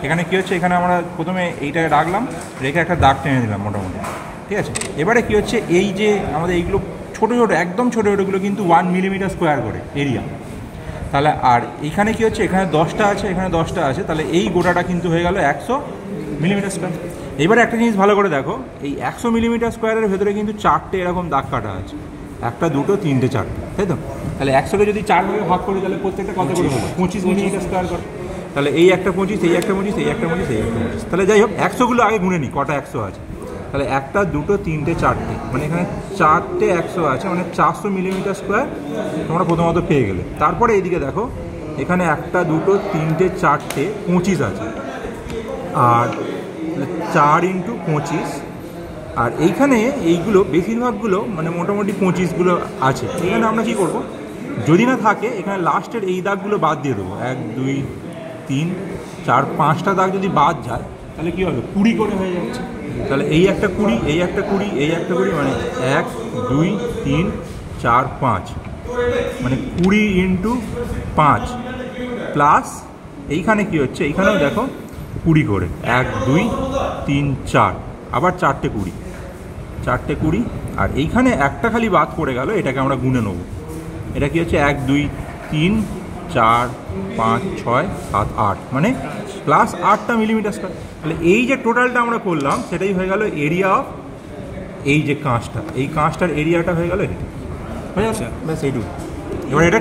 এখানে কী হচ্ছে, এখানে আমরা প্রথমে এইটাকে রাখলাম, রেখে একটা দাগ টেনে দিলাম মোটামুটি, ঠিক আছে। এবারে কী হচ্ছে, এই যে আমাদের এইগুলো ছোটো ছোটো একদম ছোটো ছোটোগুলো কিন্তু 1 মিলিমিটার স্কোয়ার করে এরিয়া। তাহলে আর এইখানে কী হচ্ছে, এখানে 10টা আছে, এখানে 10টা আছে, তাহলে এই গোটাটা কিন্তু হয়ে গেল 100 মিলিমিটার স্কোয়ার। এবারে একটা জিনিস ভালো করে দেখো, এই 100 মিলিমিটার স্কোয়ারের ভেতরে কিন্তু 4টে এরকম দাগ কাটা আছে, 1, 2, 3, 4টে, তাই তো? তাহলে 100কে যদি 4 ভাগে ভাগ করি তাহলে প্রত্যেকটা কত করে হলো? 25 মিলিমিটার স্কোয়ার করে। তাহলে এই একটা 25, এই একটা 25, এই একটা 25, এই একটা 25। তাহলে যাই হোক 100গুলো আগে গুনে নিই কটা 100 আছে। তাহলে 1, 2, 3, 4টে, মানে এখানে 4টে 100 আছে, মানে 400 মিলিমিটার স্কোয়ার তোমরা প্রথমত পেয়ে গেলে। তারপরে এইদিকে দেখো, এখানে 1, 2, 3, 4টে 25 আছে, আর 4 × 25, আর এইখানে এইগুলো বেশিরভাগগুলো মানে মোটামুটি 25গুলো আছে। এখানে আমরা কী করব, যদি না থাকে এখানে লাস্টের এই দাগগুলো বাদ দিয়ে দেবো। 1, 2, 3, 4, 5টা দাগ যদি বাদ যায় তাহলে কী হবে, 20 করে হয়ে যাচ্ছে। তাহলে এই একটা 20, এই একটা 20, এই একটা 20, মানে 1, 2, 3, 4, 5, মানে 20 × 5 প্লাস এইখানে কী হচ্ছে, এইখানেও দেখো 20 করে, 1, 2, 3, 4, আবার 4টে 20, 4টে 20, আর এইখানে একটা খালি বাদ পড়ে গেল, এটাকে আমরা গুনে নেবো। এটা কি হচ্ছে 1, 2, 3, 4, 5, 6, 7, 8, মানে প্লাস 8টা মিলিমিটার স্কোয়ার। তাহলে এই যে টোটালটা আমরা করলাম সেটাই হয়ে গেল এরিয়া অফ এই যে কাঁচটা, এই কাঁচটার এরিয়াটা হয়ে গেল এটা, হয়ে যাচ্ছে ব্যাস এইটুকু। এবার এটা